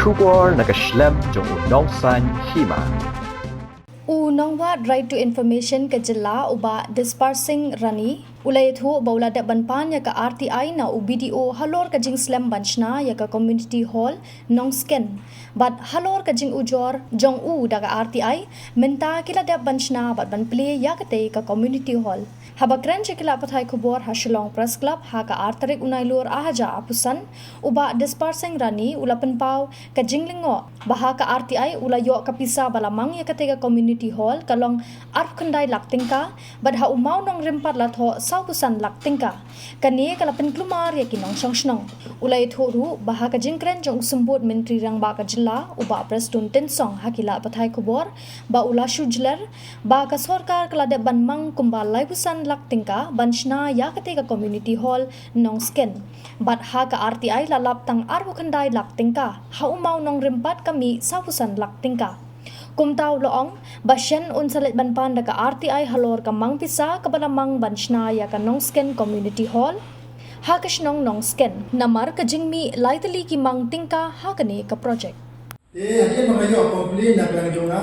Shubor nakaslem jong Nongsken Hima. Nongwa right to information ke Jler uba Disparsing rani ulai thu baula de banpan ya ka RTI na UBDO halor ka jing slam banchna ya ka community hall Nongsken but halor ka jing ujor jong daga RTI menta kila de banchna bat ban play ya ka te ka community hall haba kran chekila pathai khubor Hashlong press club ha ka artarik unailur ahaja apusan uba Disparsing rani ulapan pau ka jinglingo baha ka RTI ulayo ka pisa balamang ya ka te ka community hall kalong arp khandai laktingka bad ha umau nong rimpat la tho saupusan laktingka kani kalapen klumar ya kinong songshong ulai thoru baha ka jingkren jong sumbut menteri rang ba ka jilla uba Prestone tensong hakila pathai khubor ba ula Jler ba ka sarkar kala de banmang kumbal laipusan laktingka banchna ya kate ka community hall Nongsken bad ha ka RTI lalap tang arp khandai laktingka ha umau nong rimpat kami saupusan laktingka kumtaw loong basyan unsalit banpan daga RTI halor kamang pisa kabalamang banchna ya ka Nongsken community hall ha ka Shnong Nongsken namar ka jingmi laitali ki mang tingka ha kani ka project hadi magayo complain na lang yung na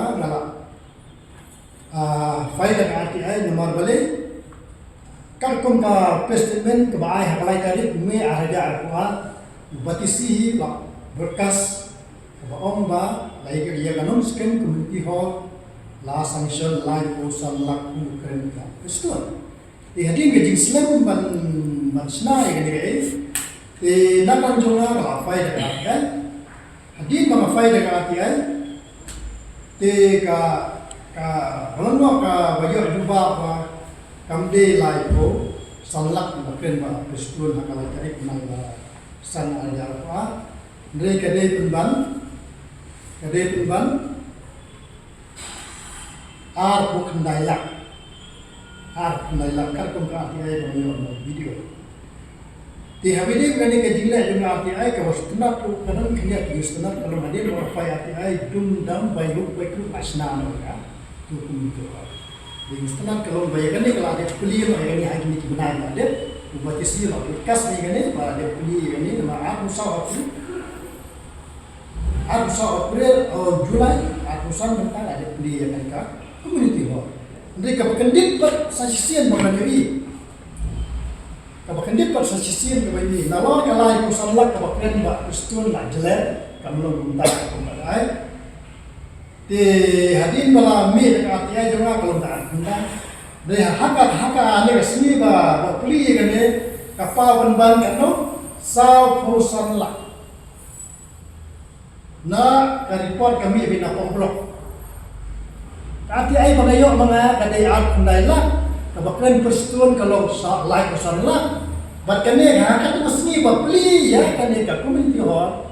file daga RTI namar bale kalkum ka Prestone ka baay hakalay tarik me araja akwa batisi ba berkas baong ba lai ka dia Nongsken community hall la sanction lai ko san lak ku kren ka Prestone hadi ke jing slam ban Shna ya ni na kan jonga la file daga RTI hadi mga file daga RTI ka halano ka bayo juba pa kamde lai ko san lak ku kren ba Prestone hakalay tarik na san ajar pa ndre ka de punban bukan dayak kalkum ka RTI banyo video ti habide kani ka jingla jung RTI ka wastunat ko kanan kanya ki wastunat kalau hade mo fa RTI dum dam bayu bayu asna no ka tu kum to di wastunat kalau bayu kani kalau ada puli no kani hagi ni benar ada ubati si lo kas ni kani ba ada puli kani ma aku sa April Julai aku san bentar ada puli yang mereka community hall mereka berkendip per sasisian mengenai kabakendip per sasisian mengenai nalar kalai kusan lak kabakren ba Prestone la Jler kamlo minta kepada di hadin bala mi dekat RTI juga kalau tak minta de haka ane resmi ba puli kene kapal ban kano sau kusan lak na report kami bina komplok RTI magayo mga kaday art kundai lang kabaklan Prestone kalau like usan lang bat kani katu masni ba pli ya kani ka community hall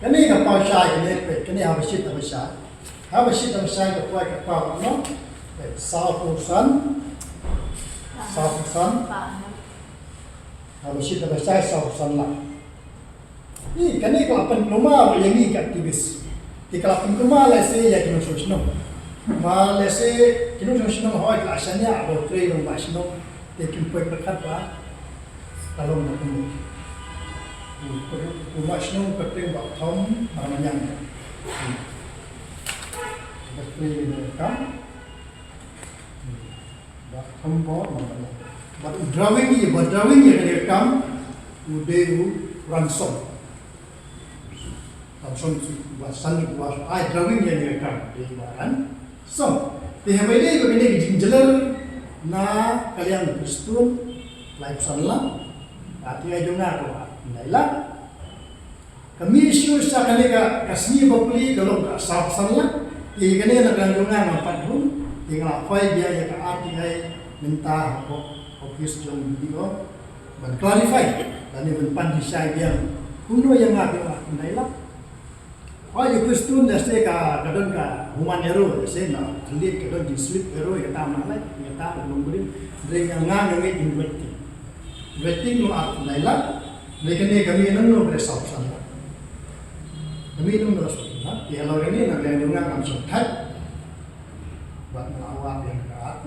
kani ka pa shy kani kani habasit ka kwa ka pa no saupusan habasit ka saupusan lang ni kani ko apan rumah yang ni aktivis di kalapin rumah lese ya kino sosno ma lese kino sosno hoy asanya abo trade rumah sosno te kimpoy perkat ba kalong na kuno rumah sosno kateng ba thom namanya betul kan ba thom bo namanya ba drawing ya kene kam ude ransom langsung bahasan kuas drawing yang direkam di baran so di habis ini begini Jler na kalian Prestone live sanla RTI juga ko naila kami isu sa kanila kasmi bapli kalau ka sa sanla di kanila juga mapadun di ngafai dia ya ka RTI minta office jong video ban clarify dan ibn pandisai yang kuno yang ngaku naila yung Prestone dasi ka kadon ka human hero dasi na lead kadon di sleep hero ya tama lai ya ta nombrin dre nga ngi inverting mo at naila lekane kami nang bre sa san kami nang ras na ya lo ni na le nga kam so that bat na awa yang ka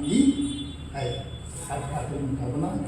ai har tu ta na